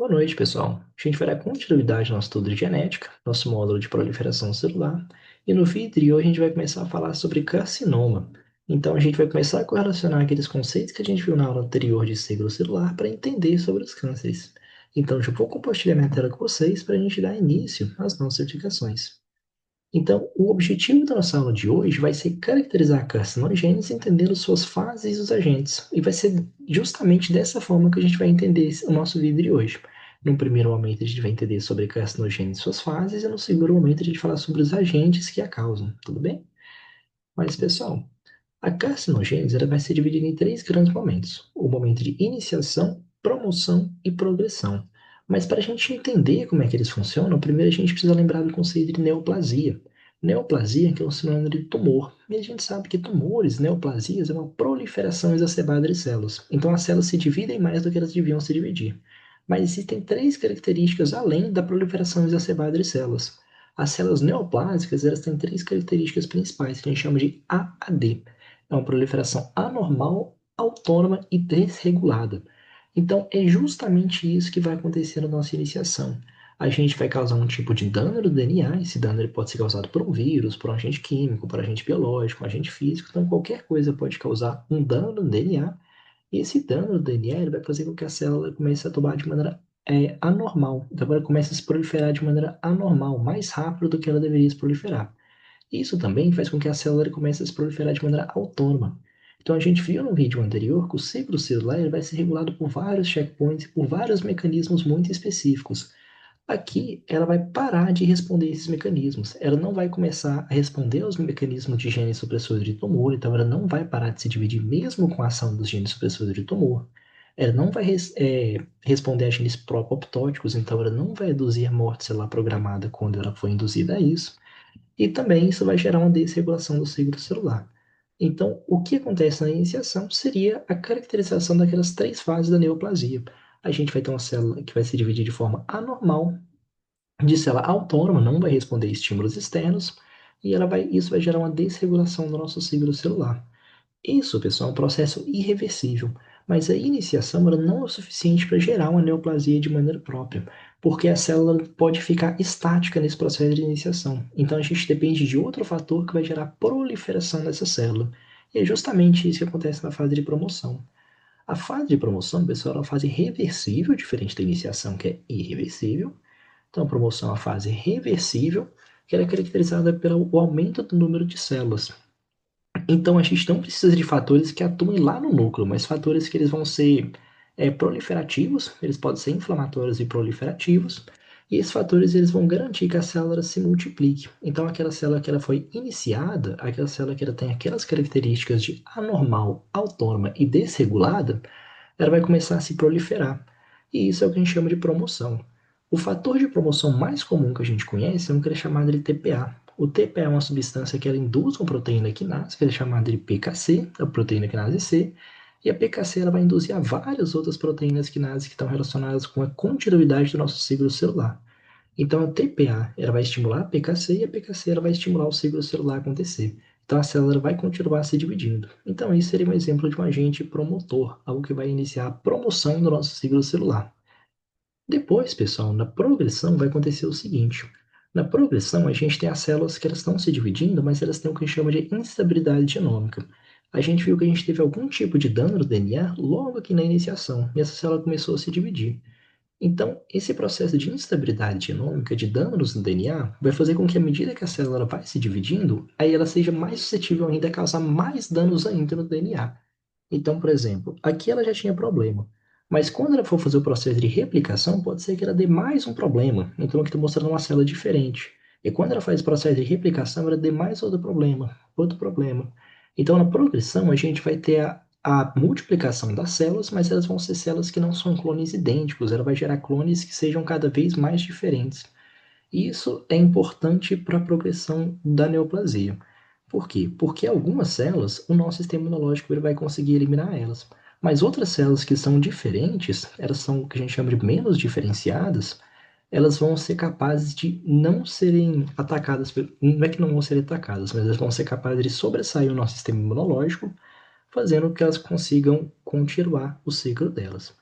Boa noite, pessoal. A gente vai dar continuidade ao nosso estudo de genética, nosso módulo de proliferação celular, e no vídeo de hoje a gente vai começar a falar sobre carcinoma. Então a gente vai começar a correlacionar aqueles conceitos que a gente viu na aula anterior de ciclo celular para entender sobre os cânceres. Então eu já vou compartilhar minha tela com vocês para a gente dar início às nossas explicações. Então, o objetivo da nossa aula de hoje vai ser caracterizar a carcinogênese entendendo suas fases e os agentes. E vai ser justamente dessa forma que a gente vai entender o nosso vídeo de hoje. No primeiro momento, a gente vai entender sobre a carcinogênese e suas fases, e no segundo momento, a gente vai falar sobre os agentes que a causam. Tudo bem? Mas, pessoal, a carcinogênese ela vai ser dividida em três grandes momentos: o momento de iniciação, promoção e progressão. Mas para a gente entender como é que eles funcionam, primeiro a gente precisa lembrar do conceito de neoplasia. Neoplasia que é um sinônimo de tumor. E a gente sabe que tumores, neoplasias, é uma proliferação exacerbada de células. Então as células se dividem mais do que elas deviam se dividir. Mas existem três características além da proliferação exacerbada de células. As células neoplásicas elas têm três características principais que a gente chama de AAD. É uma proliferação anormal, autônoma e desregulada. Então, é justamente isso que vai acontecer na nossa iniciação. A gente vai causar um tipo de dano no DNA, esse dano ele pode ser causado por um vírus, por um agente químico, por um agente biológico, um agente físico, então qualquer coisa pode causar um dano no DNA, e esse dano no DNA ele vai fazer com que a célula comece a tomar de maneira anormal, então ela começa a se proliferar de maneira anormal, mais rápido do que ela deveria se proliferar. Isso também faz com que a célula comece a se proliferar de maneira autônoma. Então a gente viu no vídeo anterior que o ciclo celular ele vai ser regulado por vários checkpoints e por vários mecanismos muito específicos. Aqui ela vai parar de responder esses mecanismos. Ela não vai começar a responder aos mecanismos de genes supressores de tumor, então ela não vai parar de se dividir mesmo com a ação dos genes supressores de tumor. Ela não vai responder a genes pró-apoptóticos, então ela não vai induzir morte celular programada quando ela for induzida a isso. E também isso vai gerar uma desregulação do ciclo celular. Então, o que acontece na iniciação seria a caracterização daquelas três fases da neoplasia. A gente vai ter uma célula que vai se dividir de forma anormal, de célula autônoma, não vai responder a estímulos externos, e isso vai gerar uma desregulação do nosso ciclo celular. Isso, pessoal, é um processo irreversível, mas a iniciação ela não é o suficiente para gerar uma neoplasia de maneira própria, porque a célula pode ficar estática nesse processo de iniciação. Então a gente depende de outro fator que vai gerar proliferação dessa célula. E é justamente isso que acontece na fase de promoção. A fase de promoção, pessoal, é uma fase reversível, diferente da iniciação, que é irreversível. Então, a promoção é uma fase reversível, que ela é caracterizada pelo aumento do número de células. Então, a gente não precisa de fatores que atuem lá no núcleo, mas fatores que eles vão ser proliferativos, eles podem ser inflamatórios e proliferativos, e esses fatores eles vão garantir que a célula se multiplique. Então, aquela célula que ela foi iniciada, aquela célula que ela tem aquelas características de anormal, autônoma e desregulada, ela vai começar a se proliferar. E isso é o que a gente chama de promoção. O fator de promoção mais comum que a gente conhece é um que é chamado de TPA. O TPA é uma substância que ela induz uma proteína quinase, que é chamada de PKC, a proteína quinase C, e a PKC ela vai induzir a várias outras proteínas quinase que estão relacionadas com a continuidade do nosso ciclo celular. Então, a TPA ela vai estimular a PKC e a PKC ela vai estimular o ciclo celular a acontecer. Então, a célula vai continuar se dividindo. Então, isso seria um exemplo de um agente promotor, algo que vai iniciar a promoção do nosso ciclo celular. Depois, pessoal, na progressão vai acontecer o seguinte. Na progressão, a gente tem as células que elas estão se dividindo, mas elas têm o que a gente chama de instabilidade genômica. A gente viu que a gente teve algum tipo de dano no DNA logo aqui na iniciação, e essa célula começou a se dividir. Então, esse processo de instabilidade genômica, de danos no DNA, vai fazer com que, à medida que a célula vai se dividindo, aí ela seja mais suscetível ainda a causar mais danos ainda no DNA. Então, por exemplo, aqui ela já tinha problema, mas quando ela for fazer o processo de replicação, pode ser que ela dê mais um problema. Então, aqui estou mostrando uma célula diferente. E quando ela faz o processo de replicação, ela dê mais outro problema, outro problema. Então, na progressão, a gente vai ter a multiplicação das células, mas elas vão ser células que não são clones idênticos, ela vai gerar clones que sejam cada vez mais diferentes. E isso é importante para a progressão da neoplasia. Por quê? Porque algumas células, o nosso sistema imunológico ele vai conseguir eliminar elas. Mas outras células que são diferentes, elas são o que a gente chama de menos diferenciadas, elas vão ser capazes de não serem atacadas, não é que não vão ser atacadas, mas elas vão ser capazes de sobressair o nosso sistema imunológico fazendo que elas consigam continuar o ciclo delas.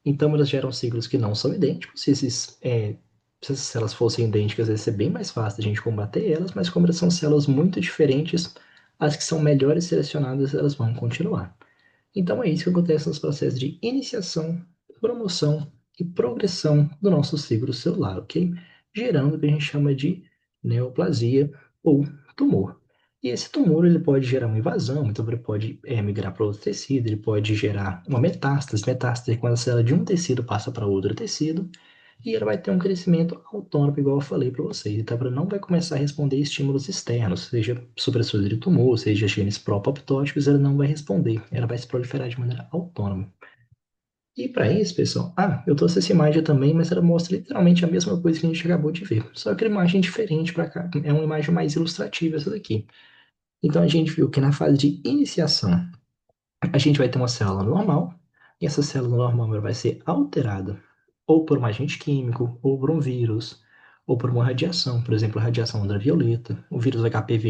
Então, elas geram ciclos que não são idênticos. Se essas células fossem idênticas, ia ser bem mais fácil a gente combater elas, mas como elas são células muito diferentes, as que são melhores selecionadas, elas vão continuar. Então, é isso que acontece nos processos de iniciação, promoção e progressão do nosso ciclo celular, ok? Gerando o que a gente chama de neoplasia ou tumor. E esse tumor ele pode gerar uma invasão, então ele pode migrar para outro tecido, ele pode gerar uma metástase. Metástase é quando a célula de um tecido passa para outro tecido, e ela vai ter um crescimento autônomo, igual eu falei para vocês. Então, ela não vai começar a responder a estímulos externos, seja supressores de tumor, seja genes pró-apoptóticos, ela não vai responder. Ela vai se proliferar de maneira autônoma. E para isso, pessoal, eu trouxe essa imagem também, mas ela mostra literalmente a mesma coisa que a gente acabou de ver. Só que uma imagem diferente para cá. É uma imagem mais ilustrativa essa daqui. Então, a gente viu que na fase de iniciação, a gente vai ter uma célula normal, e essa célula normal ela vai ser alterada ou por um agente químico, ou por um vírus, ou por uma radiação, por exemplo, a radiação ultravioleta. O vírus HPV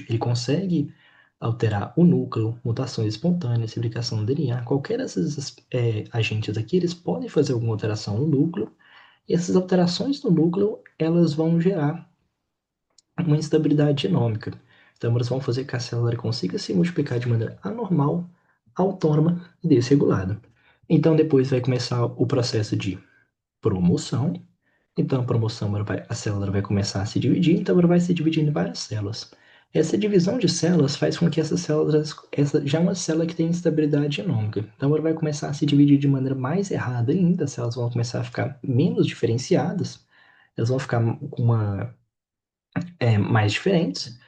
ele consegue alterar o núcleo, mutações espontâneas, replicação do DNA. Qualquer desses agentes aqui, eles podem fazer alguma alteração no núcleo, e essas alterações no núcleo, elas vão gerar uma instabilidade genômica. Então, elas vão fazer que a célula consiga se multiplicar de maneira anormal, autônoma e desregulada. Então, depois vai começar o processo de promoção. Então, a promoção, a célula vai começar a se dividir, então ela vai se dividir em várias células. Essa divisão de células faz com que essas células, essa já é uma célula que tem instabilidade genômica, então ela vai começar a se dividir de maneira mais errada ainda, as células vão começar a ficar menos diferenciadas, elas vão ficar com mais diferentes,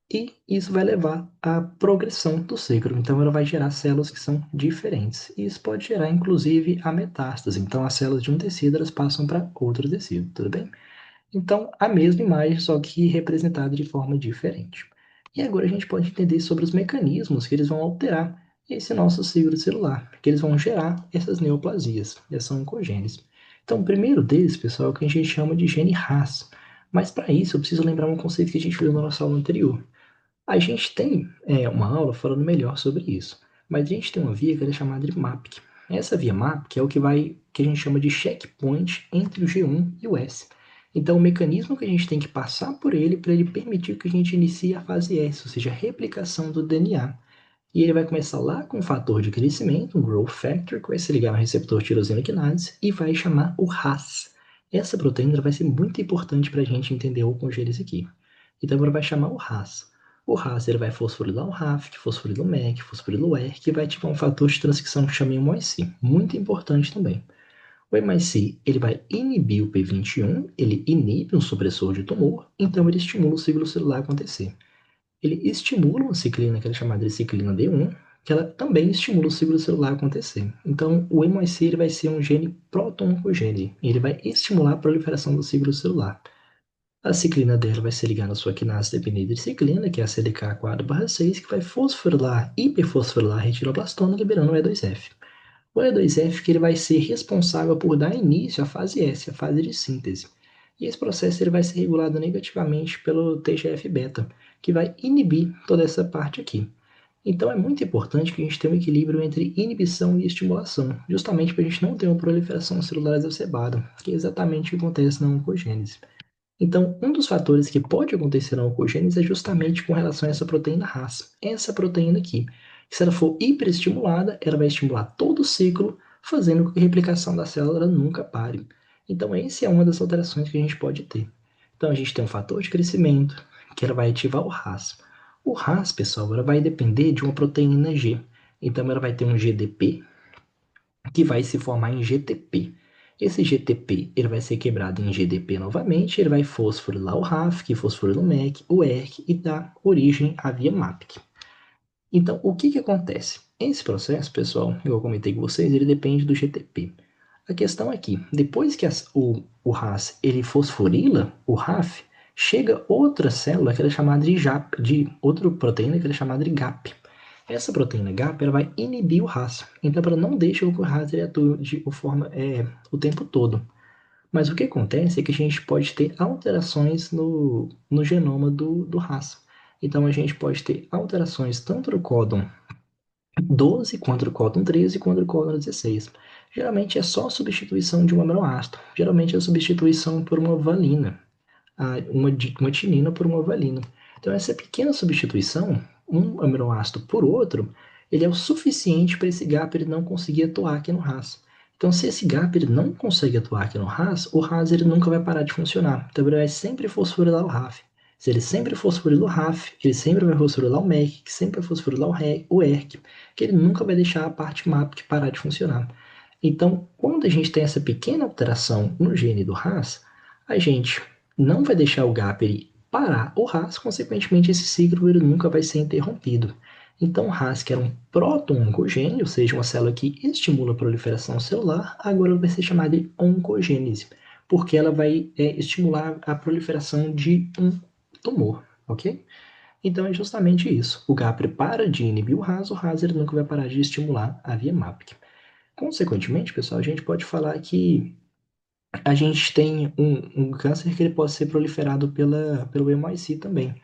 e isso vai levar à progressão do ciclo. Então, ela vai gerar células que são diferentes. E isso pode gerar, inclusive, a metástase. Então, as células de um tecido elas passam para outro tecido, tudo bem? Então, a mesma imagem, só que representada de forma diferente. E agora a gente pode entender sobre os mecanismos que eles vão alterar esse nosso ciclo celular, que eles vão gerar essas neoplasias, essas oncogêneses. Então, o primeiro deles, pessoal, é o que a gente chama de gene RAS. Mas para isso, eu preciso lembrar um conceito que a gente viu na nossa aula anterior. A gente tem uma aula falando melhor sobre isso, mas a gente tem uma via que é chamada de MAPK. Essa via MAPK é o que a gente chama de checkpoint entre o G1 e o S. Então, o mecanismo que a gente tem que passar por ele para ele permitir que a gente inicie a fase S, ou seja, a replicação do DNA. E ele vai começar lá com um fator de crescimento, um growth factor, que vai se ligar no receptor tirosina quinase e vai chamar o RAS. Essa proteína vai ser muito importante para a gente entender o congênese aqui. Então, ele vai chamar o RAS. O RAS ele vai fosforilar o RAF, fosforilar o MEC, fosforilar o ERK, que vai ativar um fator de transcrição que chama MOIC, muito importante também. O MIC ele vai inibir o P21, ele inibe um supressor de tumor, então ele estimula o ciclo celular a acontecer. Ele estimula uma ciclina que é chamada de ciclina D1, que ela também estimula o ciclo celular a acontecer. Então, o MIC ele vai ser um gene proto-oncogene, ele vai estimular a proliferação do ciclo celular. A ciclina dela vai se ligar na sua quinase dependente de ciclina, que é a CDK4/6, que vai fosforilar, hiperfosforilar a retinoblastona, liberando o E2F. O E2F que ele vai ser responsável por dar início à fase S, a fase de síntese. E esse processo ele vai ser regulado negativamente pelo TGF-beta, que vai inibir toda essa parte aqui. Então é muito importante que a gente tenha um equilíbrio entre inibição e estimulação, justamente para a gente não ter uma proliferação celular exacerbada, que é exatamente o que acontece na oncogênese. Então, um dos fatores que pode acontecer na oncogênese é justamente com relação a essa proteína RAS. Essa proteína aqui, se ela for hiperestimulada, ela vai estimular todo o ciclo, fazendo com que a replicação da célula nunca pare. Então, essa é uma das alterações que a gente pode ter. Então, a gente tem um fator de crescimento, que ela vai ativar o RAS. O RAS, pessoal, ela vai depender de uma proteína G. Então, ela vai ter um GDP, que vai se formar em GTP. Esse GTP ele vai ser quebrado em GDP novamente, ele vai fosforilar o RAF, que fosforila o MEC, o ERK e dá origem à via MAPK. Então, o que acontece? Esse processo, pessoal, eu comentei com vocês, ele depende do GTP. A questão é que, depois que o RAS ele fosforila o RAF, chega outra célula que é chamada de JAP, de outra proteína que é chamada de GAP. Essa proteína GAP ela vai inibir o RAS, então ela não deixa que o RAS ele atue o tempo todo. Mas o que acontece é que a gente pode ter alterações no genoma do RAS. Então a gente pode ter alterações tanto no códon 12 contra o códon 13 contra o códon 16. Geralmente é só substituição de um aminoácido. Geralmente é substituição por uma valina, uma timina por uma valina. Então, essa pequena substituição, um aminoácido por outro, ele é o suficiente para esse gap ele não conseguir atuar aqui no RAS. Então, se esse gap ele não consegue atuar aqui no RAS, o RAS ele nunca vai parar de funcionar. Então, ele vai sempre fosforilar o RAF. Se ele sempre fosforilar o RAF, ele sempre vai fosforilar o MEC, que sempre vai fosforilar o ERC, que ele nunca vai deixar a parte MAP parar de funcionar. Então, quando a gente tem essa pequena alteração no gene do RAS, a gente não vai deixar o gap ele parar o RAS, consequentemente esse ciclo ele nunca vai ser interrompido. Então, o RAS, que era um proto-oncogênio, ou seja, uma célula que estimula a proliferação celular, agora vai ser chamada de oncogênese, porque ela vai estimular a proliferação de um tumor, ok? Então é justamente isso. O GAPRE para de inibir o RAS ele nunca vai parar de estimular a via MAPK. Consequentemente, pessoal, a gente pode falar que a gente tem um câncer que ele pode ser proliferado pelo MIC também.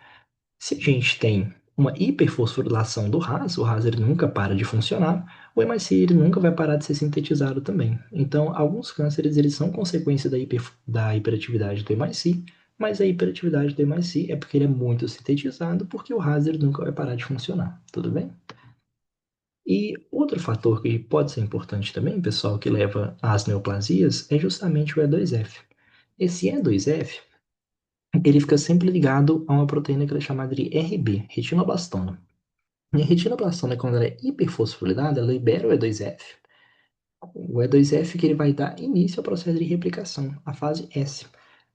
Se a gente tem uma hiperfosforilação do RAS, o RAS ele nunca para de funcionar, o MIC ele nunca vai parar de ser sintetizado também. Então, alguns cânceres eles são consequência da hiperatividade do MIC, mas a hiperatividade do MIC é porque ele é muito sintetizado, porque o RAS ele nunca vai parar de funcionar, tudo bem? E outro fator que pode ser importante também, pessoal, que leva às neoplasias, é justamente o E2F. Esse E2F, ele fica sempre ligado a uma proteína que é chamada de RB, retinoblastona. E a retinoblastona, quando ela é hiperfosforilada, ela libera o E2F. O E2F que ele vai dar início ao processo de replicação, a fase S.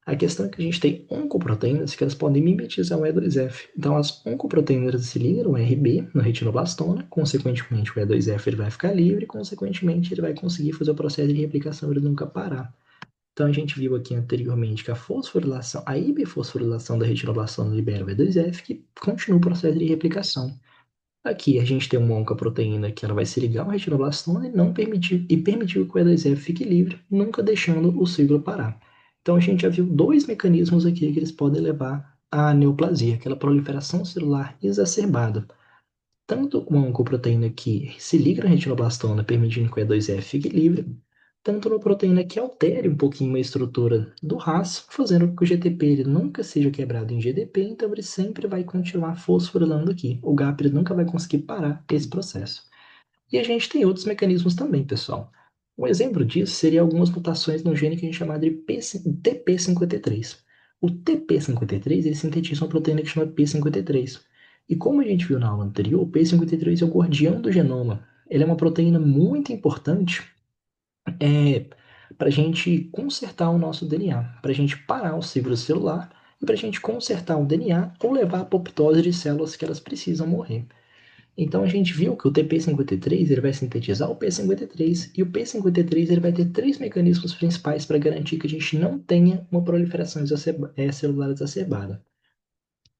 A questão é que a gente tem oncoproteínas que elas podem mimetizar o E2F. Então, as oncoproteínas se ligam ao RB, na retinoblastona, consequentemente o E2F ele vai ficar livre, consequentemente ele vai conseguir fazer o processo de replicação, ele nunca parar. Então, a gente viu aqui anteriormente que a hiperfosforilação da retinoblastona libera o E2F, que continua o processo de replicação. Aqui a gente tem uma oncoproteína que ela vai se ligar ao retinoblastona e não permitir que o E2F fique livre, nunca deixando o ciclo parar. Então a gente já viu dois mecanismos aqui que eles podem levar à neoplasia, aquela proliferação celular exacerbada. Tanto uma oncoproteína que se liga na retinoblastona, permitindo que o E2F fique livre, tanto uma proteína que altere um pouquinho a estrutura do RAS, fazendo com que o GTP ele nunca seja quebrado em GDP, então ele sempre vai continuar fosforilando aqui. O GAP ele nunca vai conseguir parar esse processo. E a gente tem outros mecanismos também, pessoal. Um exemplo disso seria algumas mutações no gene que a gente chama de TP53. O TP53 ele sintetiza uma proteína que chama P53. E como a gente viu na aula anterior, o P53 é o guardião do genoma. Ele é uma proteína muito importante para a gente consertar o nosso DNA, para a gente parar o ciclo celular e para a gente consertar o DNA ou levar a apoptose de células que elas precisam morrer. Então a gente viu que o TP53 ele vai sintetizar o P53 e o P53 ele vai ter três mecanismos principais para garantir que a gente não tenha uma proliferação celular exacerbada.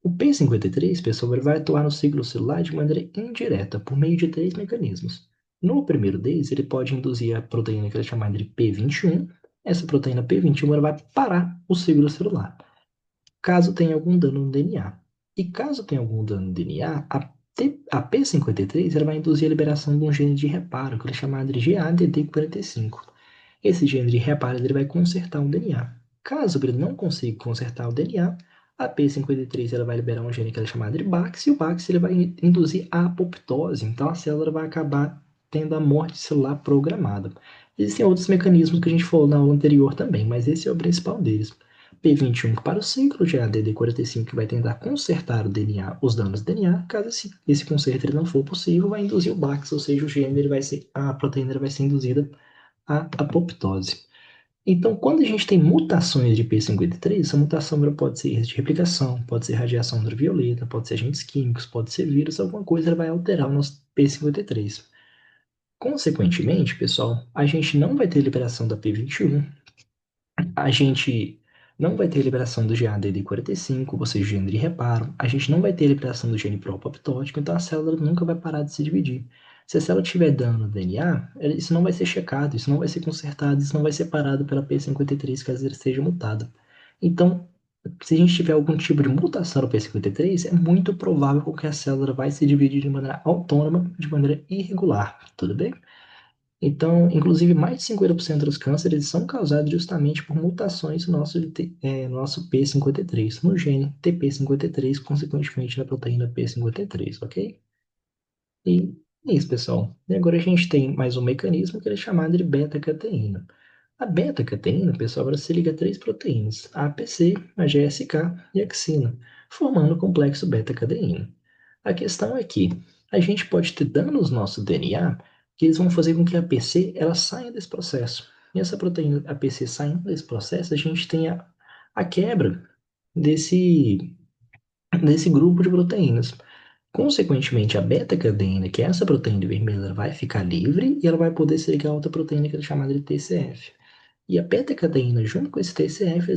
O P53, pessoal, ele vai atuar no ciclo celular de maneira indireta, por meio de três mecanismos. No primeiro deles, ele pode induzir a proteína que é chamada de P21. Essa proteína P21 ela vai parar o ciclo celular, caso tenha algum dano no DNA. E caso tenha algum dano no DNA, a P53 ela vai induzir a liberação de um gene de reparo, que é chamado de GADD45. Esse gene de reparo ele vai consertar o DNA. Caso ele não consiga consertar o DNA, a P53 ela vai liberar um gene que é chamado de BAX, e o BAX ele vai induzir a apoptose, então a célula vai acabar tendo a morte celular programada. Existem outros mecanismos que a gente falou na aula anterior também, mas esse é o principal deles. P21 para o ciclo, GADD45 que vai tentar consertar o DNA, os danos do DNA. Caso esse conserto ele não for possível, vai induzir o BAX, ou seja, o gene ele vai ser, a proteína ele vai ser induzida à apoptose. Então, quando a gente tem mutações de P53, essa mutação ela pode ser de replicação, pode ser radiação ultravioleta, pode ser agentes químicos, pode ser vírus, alguma coisa ela vai alterar o nosso P53. Consequentemente, pessoal, a gente não vai ter liberação da P21, a gente não vai ter liberação do GADD45, ou seja, gene de reparo, a gente não vai ter liberação do gene pró-apoptótico, então a célula nunca vai parar de se dividir. Se a célula tiver dano no DNA, isso não vai ser checado, isso não vai ser consertado, isso não vai ser parado pela P53 caso ele seja mutado. Então, Se a gente tiver algum tipo de mutação no P53, é muito provável que a célula vai se dividir de maneira autônoma, de maneira irregular, tudo bem? Então, inclusive, mais de 50% dos cânceres são causados justamente por mutações no nosso P53, no gene TP53, consequentemente na proteína P53, ok? E é isso, pessoal. E agora a gente tem mais um mecanismo que é chamado de beta-cateína. A beta-cateína, pessoal, ela se liga a três proteínas, a APC, a GSK e a xina, formando o complexo beta-cateína. A questão é que a gente pode ter danos no nosso DNA que eles vão fazer com que a APC ela saia desse processo. E essa proteína APC saindo desse processo, a gente tem a quebra desse, desse grupo de proteínas. Consequentemente, a beta-cadeína, que é essa proteína vermelha, ela vai ficar livre e ela vai poder se ligar a outra proteína que é chamada de TCF. E a beta-cadeína, junto com esse TCF,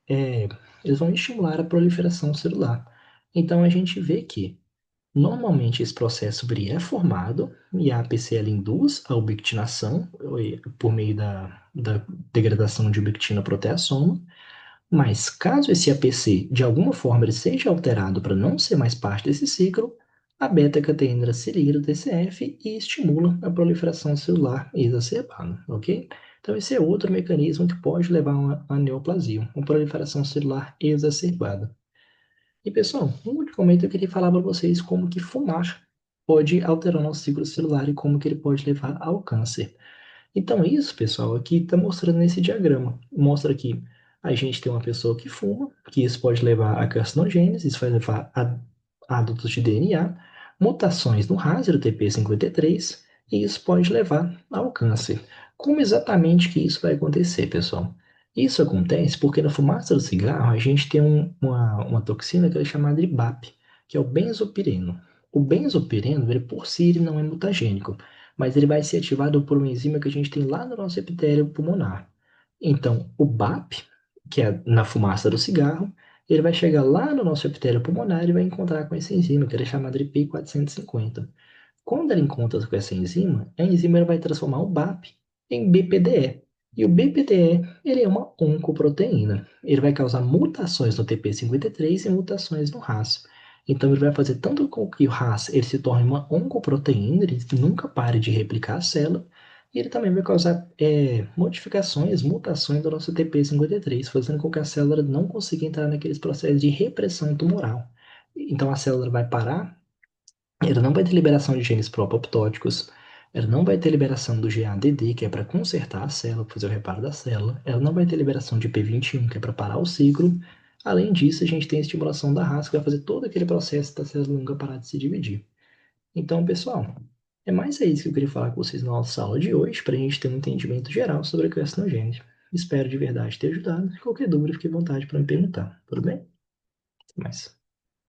é, eles vão estimular a proliferação celular. Então, a gente vê que, normalmente, esse processo é formado e a APCL induz a ubiquitinação por meio da degradação de ubiquitina proteasoma, mas caso esse APC, de alguma forma, ele seja alterado para não ser mais parte desse ciclo, a beta-cateína se liga do TCF e estimula a proliferação celular exacerbada, ok? Então esse é outro mecanismo que pode levar a uma neoplasia, uma proliferação celular exacerbada. E pessoal, no último momento eu queria falar para vocês como que fumar pode alterar o nosso ciclo celular e como que ele pode levar ao câncer. Então, isso, pessoal, aqui está mostrando nesse diagrama. Mostra que a gente tem uma pessoa que fuma, que isso pode levar a carcinogênese, isso vai levar a hábitos de DNA, mutações no RAS do TP53, e isso pode levar ao câncer. Como exatamente que isso vai acontecer, pessoal? Isso acontece porque na fumaça do cigarro a gente tem uma toxina que é chamada de BAP, que é o benzopireno. O benzopireno, ele por si, ele não é mutagênico, mas ele vai ser ativado por uma enzima que a gente tem lá no nosso epitélio pulmonar. Então, o BAP, que é na fumaça do cigarro, ele vai chegar lá no nosso epitélio pulmonar e vai encontrar com essa enzima, que é chamada de P450. Quando ela encontra com essa enzima, a enzima ela vai transformar o BAP em BPDE. E o BPDE ele é uma oncoproteína. Ele vai causar mutações no TP53 e mutações no RAS. Então ele vai fazer tanto com que o RAS ele se torne uma oncoproteína, ele nunca pare de replicar a célula, e ele também vai causar modificações, mutações do nosso TP53, fazendo com que a célula não consiga entrar naqueles processos de repressão tumoral. Então a célula vai parar, ela não vai ter liberação de genes pró-apoptóticos, ela não vai ter liberação do GADD, que é para consertar a célula, fazer o reparo da célula, ela não vai ter liberação de P21, que é para parar o ciclo. Além disso, a gente tem a estimulação da RAS, que vai fazer todo aquele processo da célula nunca parar de se dividir. Então, pessoal, é mais isso que eu queria falar com vocês na nossa aula de hoje, para a gente ter um entendimento geral sobre a carcinogênese. Espero de verdade ter ajudado. Qualquer dúvida, fique à vontade para me perguntar. Tudo bem? Até mais.